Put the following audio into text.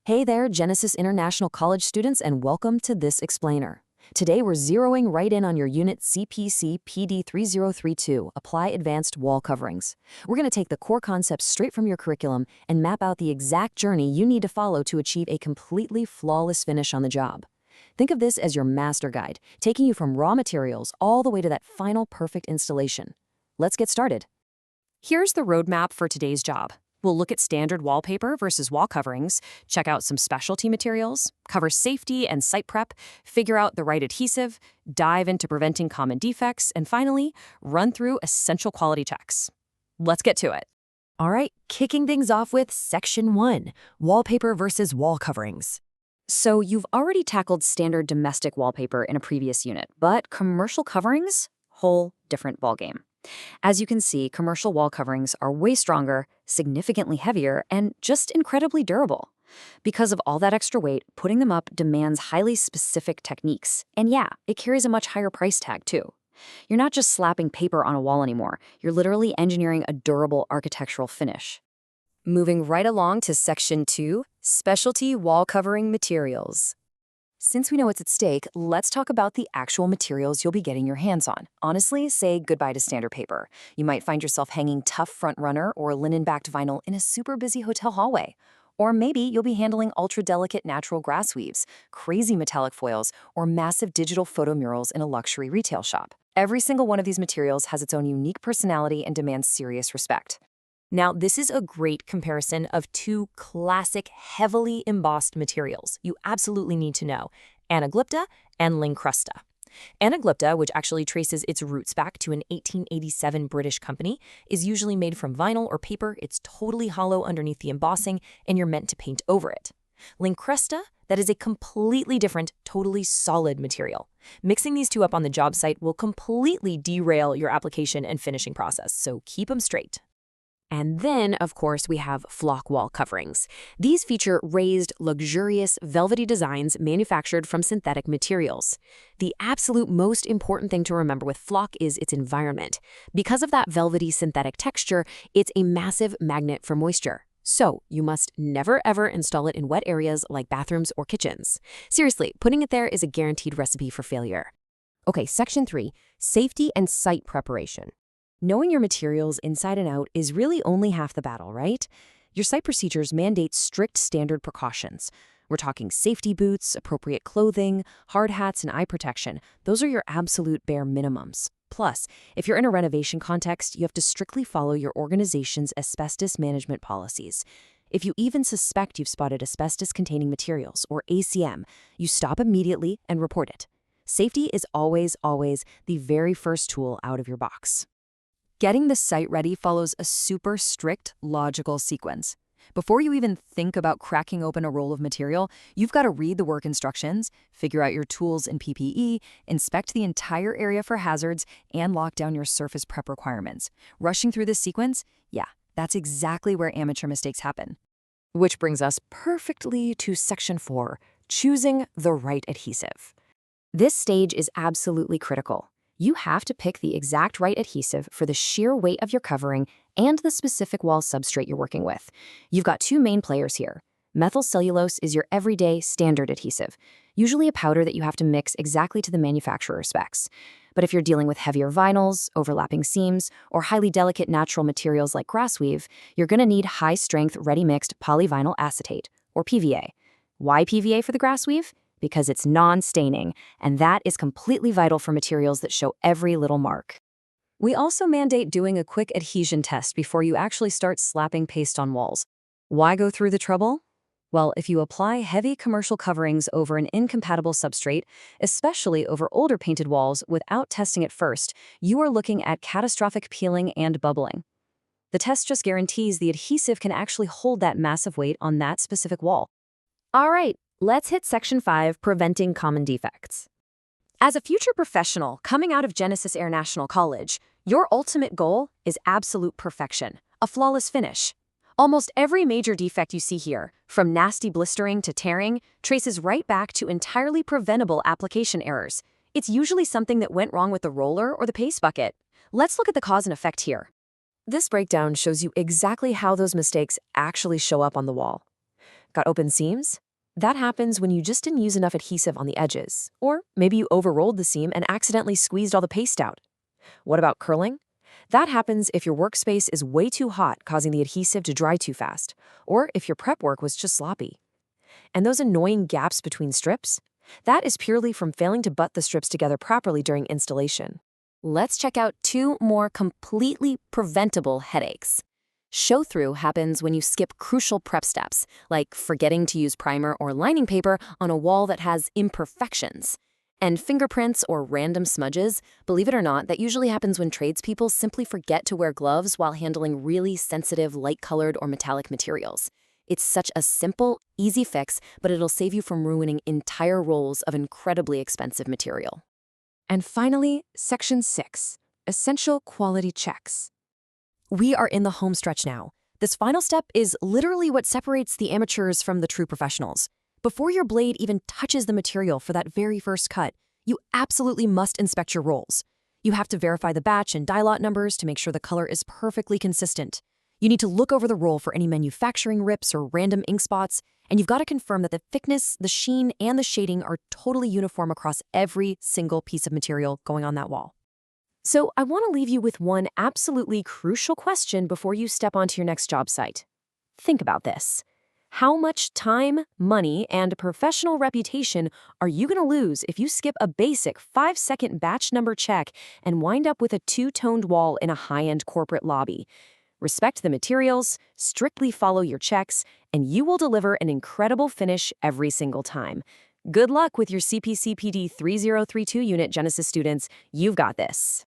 Hey there, Genesis International College students, and welcome to this explainer. Today we're zeroing right in on your unit CPCCPD3032, Apply Advanced Wall Coverings. We're going to take the core concepts straight from your curriculum and map out the exact journey you need to follow to achieve a completely flawless finish on the job. Think of this as your master guide, taking you from raw materials all the way to that final perfect installation. Let's get started. Here's the roadmap for today's job. We'll look at standard wallpaper versus wall coverings, check out some specialty materials, cover safety and site prep, figure out the right adhesive, dive into preventing common defects, and finally, run through essential quality checks. Let's get to it. All right, kicking things off with Section 1, Wallpaper versus Wall Coverings. So you've already tackled standard domestic wallpaper in a previous unit, but commercial coverings? Whole different ballgame. As you can see, commercial wall coverings are way stronger, significantly heavier, and just incredibly durable. Because of all that extra weight, putting them up demands highly specific techniques. And yeah, it carries a much higher price tag too. You're not just slapping paper on a wall anymore, you're literally engineering a durable architectural finish. Moving right along to Section 2, Specialty Wall Covering Materials. Since we know what's at stake, let's talk about the actual materials you'll be getting your hands on. Honestly, say goodbye to standard paper. You might find yourself hanging tough front runner or linen-backed vinyl in a super busy hotel hallway. Or maybe you'll be handling ultra-delicate natural grass weaves, crazy metallic foils, or massive digital photo murals in a luxury retail shop. Every single one of these materials has its own unique personality and demands serious respect. Now, this is a great comparison of two classic, heavily embossed materials you absolutely need to know, Anaglypta and Lincrusta. Anaglypta, which actually traces its roots back to an 1887 British company, is usually made from vinyl or paper. It's totally hollow underneath the embossing, and you're meant to paint over it. Lincrusta, that is a completely different, totally solid material. Mixing these two up on the job site will completely derail your application and finishing process, so keep them straight. And then, of course, we have flock wall coverings. These feature raised, luxurious, velvety designs manufactured from synthetic materials. The absolute most important thing to remember with flock is its environment. Because of that velvety synthetic texture, it's a massive magnet for moisture. So, you must never ever install it in wet areas like bathrooms or kitchens. Seriously, putting it there is a guaranteed recipe for failure. Okay, Section 3, Safety and Site Preparation. Knowing your materials inside and out is really only half the battle, right? Your site procedures mandate strict standard precautions. We're talking safety boots, appropriate clothing, hard hats, and eye protection. Those are your absolute bare minimums. Plus, if you're in a renovation context, you have to strictly follow your organization's asbestos management policies. If you even suspect you've spotted asbestos-containing materials, or ACM, you stop immediately and report it. Safety is always, always the very first tool out of your box. Getting the site ready follows a super strict, logical sequence. Before you even think about cracking open a roll of material, you've got to read the work instructions, figure out your tools and PPE, inspect the entire area for hazards, and lock down your surface prep requirements. Rushing through this sequence? Yeah, that's exactly where amateur mistakes happen. Which brings us perfectly to Section 4, choosing the right adhesive. This stage is absolutely critical. You have to pick the exact right adhesive for the sheer weight of your covering and the specific wall substrate you're working with. You've got two main players here. Methyl cellulose is your everyday standard adhesive, usually a powder that you have to mix exactly to the manufacturer's specs. But if you're dealing with heavier vinyls, overlapping seams, or highly delicate natural materials like grass weave, you're going to need high-strength ready-mixed polyvinyl acetate, or PVA. Why PVA for the grass weave? Because it's non-staining, and that is completely vital for materials that show every little mark. We also mandate doing a quick adhesion test before you actually start slapping paste on walls. Why go through the trouble? Well, if you apply heavy commercial coverings over an incompatible substrate, especially over older painted walls without testing it first, you are looking at catastrophic peeling and bubbling. The test just guarantees the adhesive can actually hold that massive weight on that specific wall. All right. Let's hit Section 5, Preventing Common Defects. As a future professional coming out of Genesis International College, your ultimate goal is absolute perfection, a flawless finish. Almost every major defect you see here, from nasty blistering to tearing, traces right back to entirely preventable application errors. It's usually something that went wrong with the roller or the paste bucket. Let's look at the cause and effect here. This breakdown shows you exactly how those mistakes actually show up on the wall. Got open seams? That happens when you just didn't use enough adhesive on the edges, or maybe you overrolled the seam and accidentally squeezed all the paste out. What about curling? That happens if your workspace is way too hot, causing the adhesive to dry too fast, or if your prep work was just sloppy. And those annoying gaps between strips? That is purely from failing to butt the strips together properly during installation. Let's check out 2 more completely preventable headaches. Show-through happens when you skip crucial prep steps, like forgetting to use primer or lining paper on a wall that has imperfections. And fingerprints or random smudges, believe it or not, that usually happens when tradespeople simply forget to wear gloves while handling really sensitive light-colored or metallic materials. It's such a simple, easy fix, but it'll save you from ruining entire rolls of incredibly expensive material. And finally, Section 6, Essential Quality Checks. We are in the home stretch now. This final step is literally what separates the amateurs from the true professionals. Before your blade even touches the material for that very first cut, you absolutely must inspect your rolls. You have to verify the batch and die lot numbers to make sure the color is perfectly consistent. You need to look over the roll for any manufacturing rips or random ink spots, and you've got to confirm that the thickness, the sheen, and the shading are totally uniform across every single piece of material going on that wall. So I want to leave you with one absolutely crucial question before you step onto your next job site. Think about this. How much time, money, and professional reputation are you going to lose if you skip a basic 5-second batch number check and wind up with a 2-toned wall in a high-end corporate lobby? Respect the materials, strictly follow your checks, and you will deliver an incredible finish every single time. Good luck with your CPCPD3032 unit, Genesis students. You've got this.